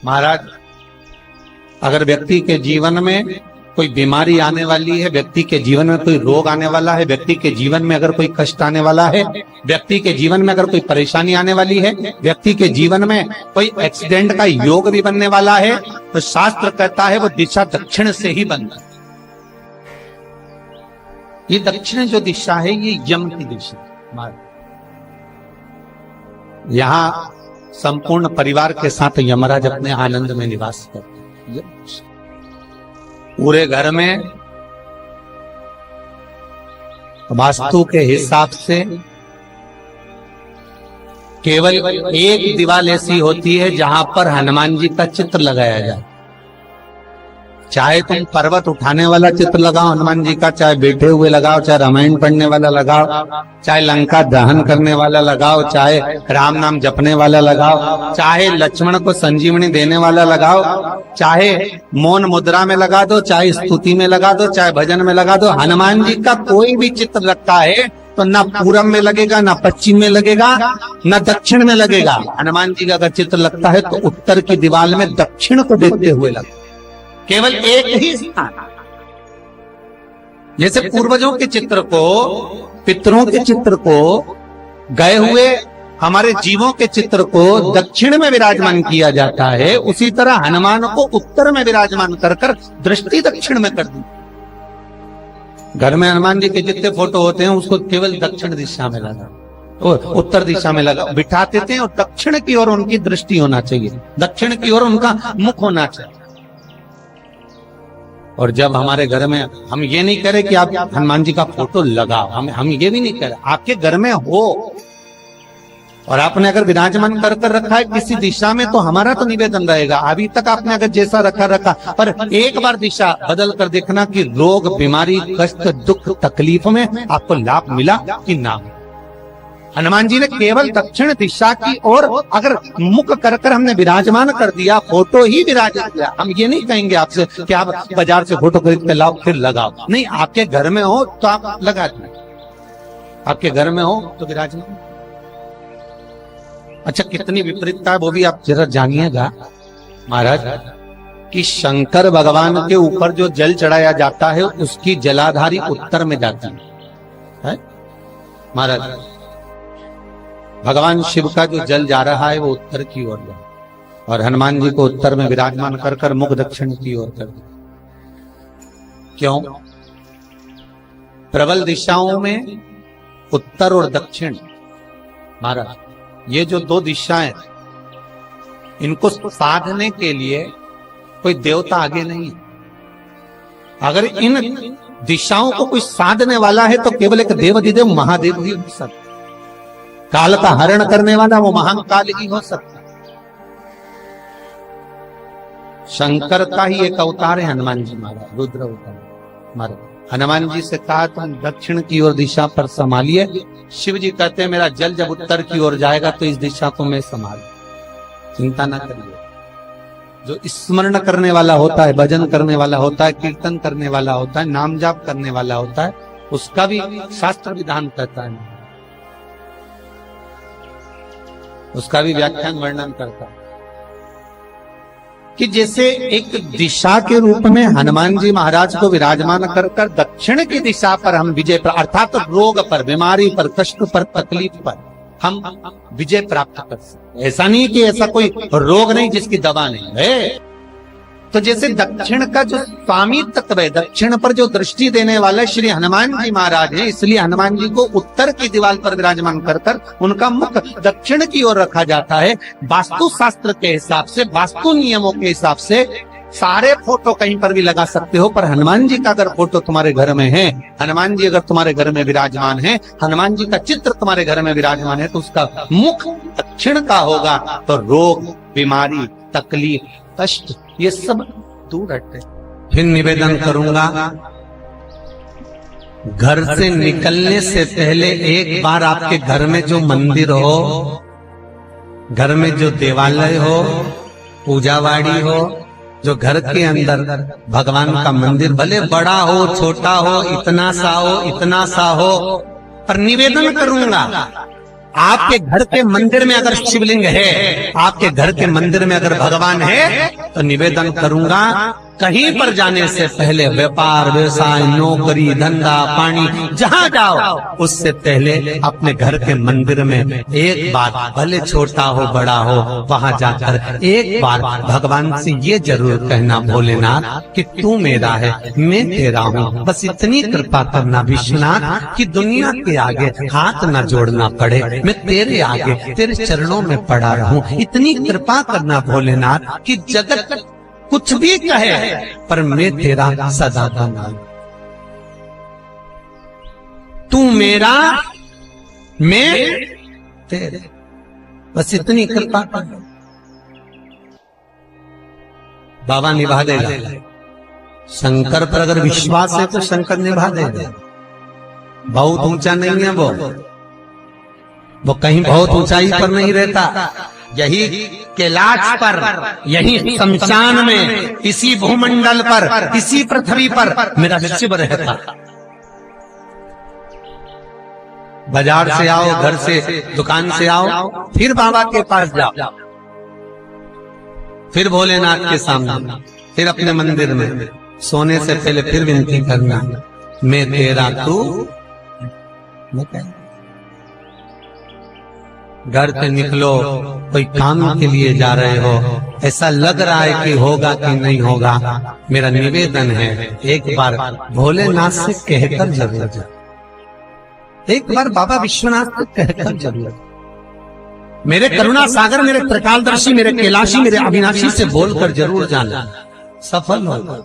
महाराज, अगर व्यक्ति के जीवन में कोई बीमारी आने वाली है, व्यक्ति के जीवन में कोई रोग आने वाला है, व्यक्ति के जीवन में अगर कोई कष्ट आने वाला है, व्यक्ति के जीवन में अगर कोई परेशानी आने वाली है, व्यक्ति के जीवन में कोई एक्सीडेंट का योग भी बनने वाला है, तो शास्त्र कहता है वो दिशा दक्षिण से ही बनता है। ये दक्षिण जो दिशा है ये यम की दिशा। यहां संपूर्ण परिवार के साथ यमराज अपने आनंद में निवास करते हैं। पूरे घर में वास्तु के हिसाब से केवल एक दीवार ऐसी होती है जहां पर हनुमान जी का चित्र लगाया जाए। चाहे तुम पर्वत उठाने वाला चित्र लगाओ हनुमान जी का, चाहे बैठे हुए लगाओ, चाहे रामायण पढ़ने वाला लगाओ, चाहे लंका दहन करने वाला लगाओ, चाहे राम नाम जपने वाला लगाओ, चाहे लक्ष्मण को संजीवनी देने वाला लगाओ, चाहे मौन मुद्रा में लगा दो, चाहे स्तुति में लगा दो, चाहे भजन में लगा दो। हनुमान जी का कोई भी चित्र लगता है तो ना पूरब में लगेगा, ना पश्चिम में लगेगा, ना दक्षिण में लगेगा। हनुमान जी का अगर चित्र लगता है तो उत्तर की दीवार में दक्षिण को देखते हुए लगता, केवल एक ही स्थान। जैसे पूर्वजों के चित्र को, पितरों के चित्र को, गए हुए हमारे जीवों के चित्र को दक्षिण में विराजमान किया जाता है, उसी तरह हनुमान को उत्तर में विराजमान कर कर दृष्टि दक्षिण में कर दी। घर में हनुमान जी के जितने फोटो होते हैं उसको केवल दक्षिण दिशा में लगा और उत्तर दिशा में लगा बिठाते थे, और दक्षिण की ओर उनकी दृष्टि होना चाहिए, दक्षिण की ओर उनका मुख होना चाहिए। और जब हमारे घर में, हम ये नहीं कह रहे कि आप हनुमान जी का फोटो लगाओ, हम ये भी नहीं कह रहे, आपके घर में हो और आपने अगर विराजमान कर कर रखा है किसी दिशा में, तो हमारा तो निवेदन रहेगा, अभी तक आपने अगर जैसा रखा, पर एक बार दिशा बदल कर देखना कि रोग, बीमारी, कष्ट, दुख, तकलीफ में आपको लाभ मिला कि ना। हनुमान जी ने केवल दक्षिण दिशा की ओर अगर मुख कर कर हमने विराजमान कर दिया, फोटो ही विराजमान किया। हम ये नहीं कहेंगे आपसे कि आप बाजार से फोटो खरीद के लाओ फिर लगाओ, नहीं, आपके घर में हो तो आप लगा दीजिए, आपके घर में हो तो विराजमान। अच्छा, कितनी विपरीतता है वो भी आप जरा जानिएगा महाराज, कि शंकर भगवान के ऊपर जो जल चढ़ाया जाता है उसकी जलाधारी उत्तर में जाती है महाराज। भगवान शिव का जो जल जा रहा है वो उत्तर की ओर जा, और हनुमान जी को उत्तर में विराजमान कर कर मुख दक्षिण की ओर कर दिया। क्यों? प्रबल दिशाओं में उत्तर और दक्षिण महाराज, ये जो दो दिशाएं, इनको साधने के लिए कोई देवता आगे नहीं। अगर इन दिशाओं को कोई साधने वाला है तो केवल एक देवाधिदेव महादेव ही हो सकता। काल का हरण करने वाला वो महान काल ही हो सकता। शंकर का ही एक अवतार है हनुमान जी महाराज, रुद्र अवतार महाराज। हनुमान जी से कहा तुम दक्षिण की ओर दिशा पर संभालिए, शिव जी कहते हैं मेरा जल जब उत्तर की ओर जाएगा तो इस दिशा को मैं संभाल, चिंता ना करिए। जो स्मरण करने वाला होता है, भजन करने वाला होता है, कीर्तन करने वाला होता है, नाम जाप करने वाला होता है, उसका भी शास्त्र विधान कहता है, उसका भी व्याख्यान वर्णन करता है कि जैसे एक दिशा के रूप में हनुमान जी महाराज को विराजमान कर कर दक्षिण की दिशा पर हम विजय, अर्थात रोग पर, बीमारी पर, कष्ट पर, तकलीफ पर हम विजय प्राप्त कर सकते। ऐसा नहीं कि ऐसा कोई रोग नहीं जिसकी दवा नहीं है। तो जैसे दक्षिण का जो स्वामी तत्व है, दक्षिण पर जो दृष्टि देने वाले श्री हनुमान जी महाराज हैं, इसलिए हनुमान जी को उत्तर की दीवार पर विराजमान कर कर उनका मुख दक्षिण की ओर रखा जाता है। वास्तु शास्त्र के हिसाब से, वास्तु नियमों के हिसाब से सारे फोटो कहीं पर भी लगा सकते हो, पर हनुमान जी का अगर फोटो तुम्हारे घर में है, हनुमान जी अगर तुम्हारे घर में विराजमान है, हनुमान जी का चित्र तुम्हारे घर में विराजमान है, तो उसका मुख दक्षिण का होगा, तो रोग, बीमारी, तकलीफ, कष्ट ये सब दूर हटते। फिर निवेदन करूंगा, घर से निकलने से पहले एक बार आपके घर में जो मंदिर हो, घर में जो देवालय हो, पूजावाड़ी हो, जो घर के अंदर भगवान का मंदिर भले बड़ा हो, छोटा हो, इतना सा हो, इतना सा हो, पर निवेदन करूंगा आपके घर के मंदिर में अगर शिवलिंग है, आपके घर के मंदिर में अगर भगवान है, तो निवेदन करूंगा कहीं पर जाने से पहले व्यापार, व्यवसाय, नौकरी, धंधा पानी जहां जाओ, उससे पहले अपने घर के मंदिर में एक बार, भले छोटा हो बड़ा हो, वहां जाकर एक बार भगवान से ये जरूर कहना, भोलेनाथ कि तू मेरा है, मैं तेरा हूँ। बस इतनी कृपा करना विश्वनाथ कि दुनिया के आगे हाथ न जोड़ना पड़े, मैं तेरे आगे तेरे चरणों में पड़ा रहूं। इतनी कृपा करना भोलेनाथ कि जगत कुछ भी कहे पर मैं तेरा सदा का नाम, तू मेरा मैं तेरे, बस इतनी कृपा कर। बाबा निभा देगा। शंकर पर अगर विश्वास है तो शंकर निभा देगा। बहुत ऊंचा नहीं है वो कहीं बहुत ऊंचाई पर नहीं रहता। यही कैलाश पर, यही शमशान में, इसी भूमंडल पर, इसी पृथ्वी पर मेरा शिव रहता। बाजार से आओ, घर से, दुकान से आओ, फिर बाबा के पास जाओ, फिर भोलेनाथ के सामने, फिर अपने मंदिर में सोने से पहले फिर विनती करना, मैं तेरा तू। घर से निकलो, कोई काम के लिए जा रहे हो, ऐसा लग रहा है कि होगा कि नहीं होगा, मेरा निवेदन है एक बार भोलेनाथ से कहकर जरूर जाओ, एक बार बाबा विश्वनाथ से कहकर जरूर, मेरे करुणा सागर, मेरे त्रिकालदर्शी, मेरे कैलाशी, मेरे अविनाशी से बोलकर जरूर जाना, सफल होगा।